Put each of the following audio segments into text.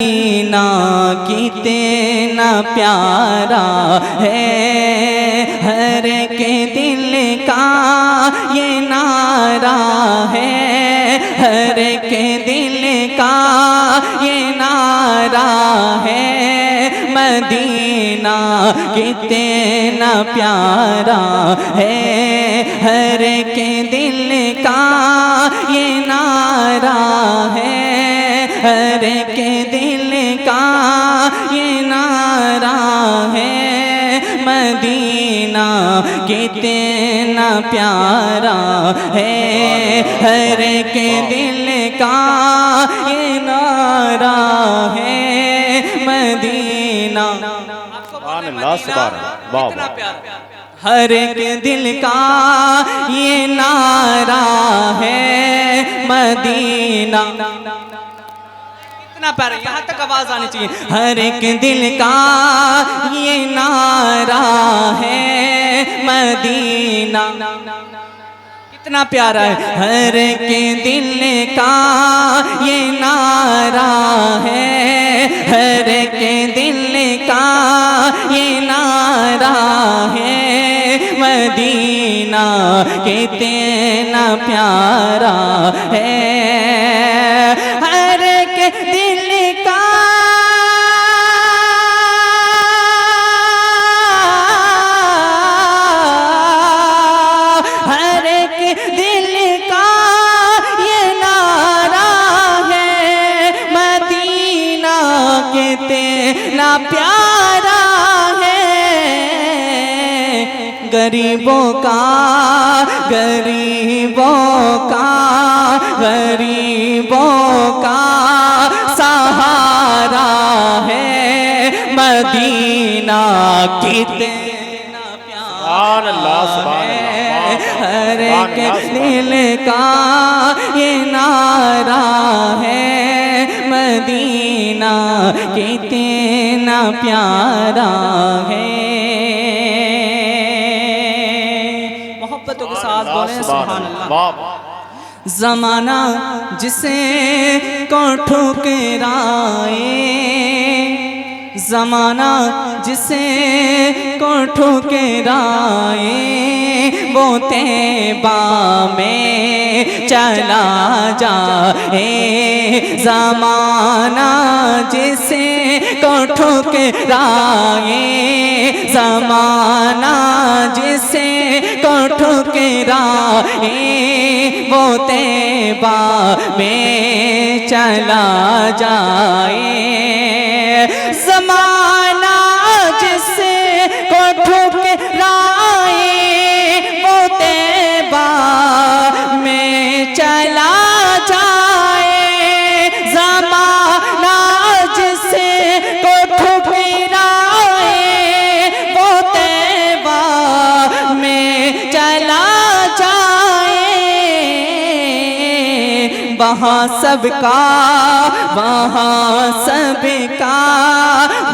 مدینہ کتنا پیارا ہے، ہر ایک دل کا یہ نعرہ ہے، ہر ایک دل کا یہ نعرہ ہے، مدینہ کتنا پیارا ہے، ہر ایک دل کا یہ نعرہ ہے، ہر ایک دل کا یہ نعرہ ہے، مدینہ کتنا پیارا ہے، ہر ایک دل کا یہ نعرہ ہے، مدینہ کتنا پیارا، ہر ایک دل کا یہ نعرہ ہے، مدینہ کتنا پیارا، یہاں تک آواز آنی چاہیے، ہر ایک دل کا یہ نعرہ ہے، مدینہ کتنا پیارا ہے، ہر ایک دل کا یہ نعرہ ہے، ہر ایک دل کا یہ نعرہ ہے، مدینہ کتنا پیارا ہے، ہر ایک دل کا ہر ایک دل کا یہ نعرہ ہے، مدینہ کتنا پیارا ہے، غریبوں کا غریبوں کا غریبوں کا سہارا ہے، مدینہ کتنا پیارا ہے، ہر ایک دل کا یہ نعرہ ہے، مدینہ کتنا پیارا ہے، محبتوں کے ساتھ بولیں سبحان اللہ۔ زمانہ جسے کو ٹھکرائے، زمانہ جسے کو ٹھکرائے، وہ طیبہ میں چلا جائے، زمانہ جسے کو ٹھکرائے، زمانہ جسے کو ٹھکرائے، وہ طیبہ میں چلا جائے، زمانہ جسے کو ٹھکرائے، وہ طیبہ میں چلا جائے، زمانہ جسے کو ٹھکرائے، وہ طیبہ میں چلا جائے، وہاں سب کا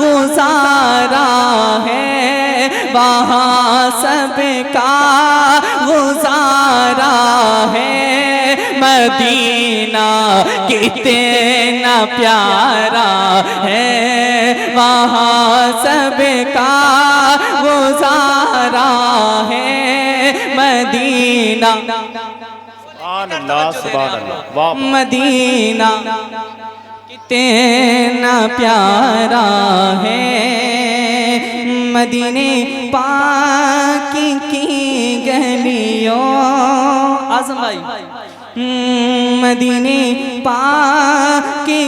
گزارا ہے، وہاں سب کا گزارا ہے، مدینہ کتنا پیارا ہے، وہاں سب کا گزارا ہے، مدینہ مدینہ کتنا پیارا ہے، مدینے پاک کی گلیوں، اعظم بھائی، مدینے پاک کی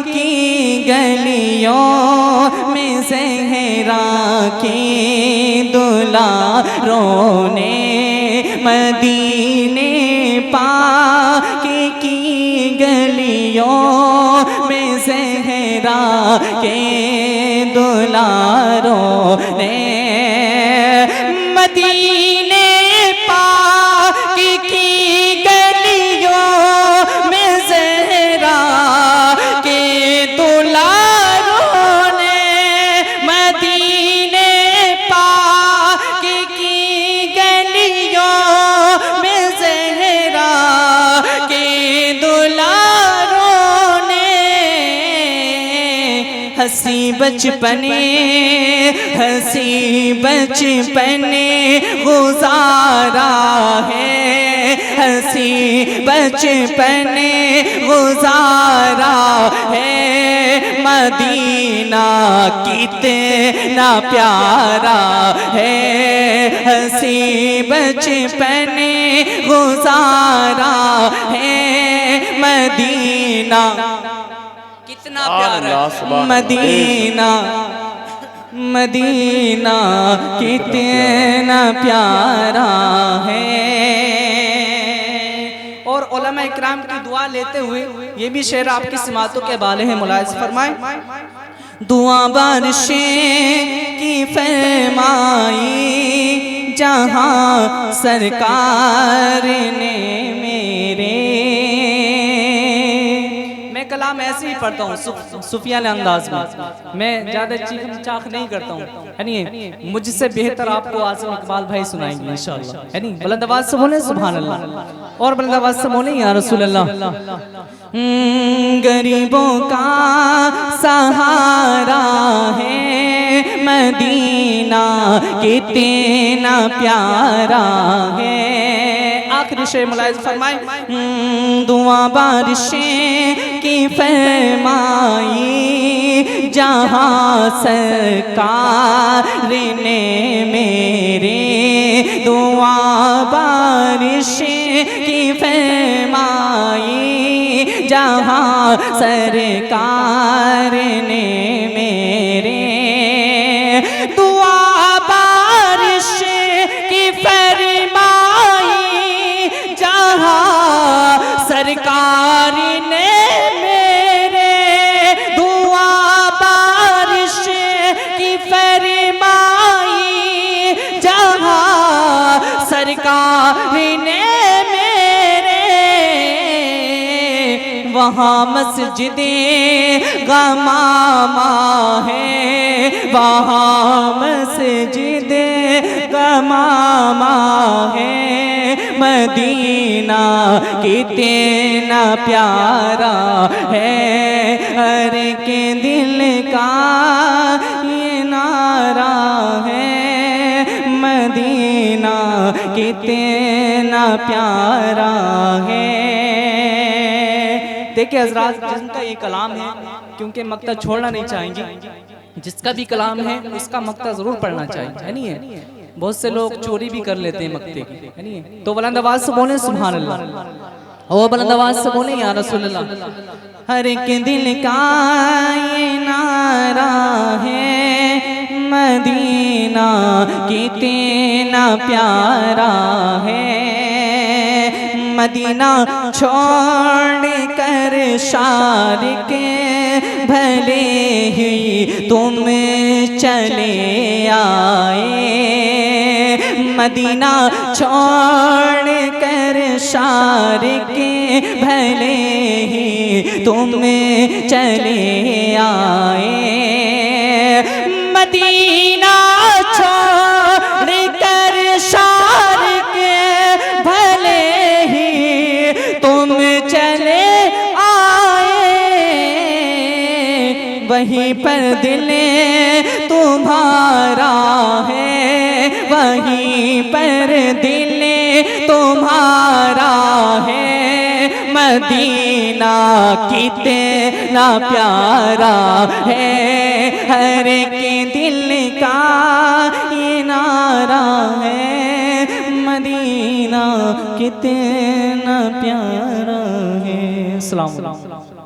گلیوں میں زہرا کی دلاروں نے، مدینے پاک کی گلیوں میں زہرا کے دلاروں نے، مدینے پاک کی گلیوں میں زہرا کے دلاروں نے، مدینے پاک کی گلیوں میں زہرا کے دلاروں نے، ہنسی بچپنے گزارا ہے، ہنسی بچپنے گزارا ہے، مدینہ کتنا پیارا ہے، ہنسی بچپنے گزارا ہے، مدینہ کتنا پیارا ہے، مدینہ مدینہ کتنا پیارا ہے۔ اور علماء اکرام کی دعا لیتے ہوئے یہ بھی شعر آپ کی سماعتوں کے حوالے ہیں، ملاحظ فرمائیں۔ دعا بارشیں کی فرمائی جہاں سرکار نے میرے، میں کلام ایسے ہی پڑھتا ہوں صوفیانہ انداز میں زیادہ چیخ چاخ نہیں کرتا ہوں، یعنی مجھ سے بہتر آپ کو عاصم اقبال بھائی سنائیں گے انشاءاللہ، یعنی بلند آواز سے بولیں سبحان اللہ، اور بلند آواز سے بولیں یا رسول اللہ۔ غریبوں کا سہارا ہے مدینہ کتنا پیارا ہے۔ آخری شعر ملاحظ فرمائیں۔ دعا بارشیں کی فرمائی جہاں سرکار نے میرے، دعا بارشیں کی فرمائی جہاں سرکار نے میرے، دعا بارش کی فرمائی جہاں سرکار نے میرے، دعا بارش کی فرمائی جہاں سرکار نے وہاں مسجد غمامہ ہے، وہاں مسجد غمامہ ہے، مدینہ کتنا پیارا ہے، ہر کے دل کا یہ نعرہ ہے، مدینہ کتنا پیارا ہے۔ دیکھیں حضرات، جن کا یہ کلام ہے، کیونکہ مقطع چھوڑنا نہیں چاہیں گے، جس کا بھی کلام ہے اس کا مقطع ضرور پڑھنا چاہیے، نہیں ہے؟ بہت سے لوگ چوری بھی کر لیتے ہیں مقطع کی، تو بلند آواز سے بولیں سبحان اللہ، اور بلند آواز سے بولیں یا رسول اللہ۔ ہر ایک دل کا یہ نعرہ ہے، مدینہ کتنا پیارا ہے، مدینہ چھوڑ کر شارق بھلے ہی تم چلے آئے، مدینہ چھوڑ کر شارق بھلے ہی تم چلے آئے، مدینہ چھوڑ کر شارق بھلے ہی تم چلے آئے، وہیں پر دل تمہارا ہے، وہیں پر دل تمہارا ہے، مدینہ کتنا پیارا ہے، ہر ایک دل کا یہ نعرہ ہے، مدینہ کتنا پیارا ہے۔ السلام علیکم۔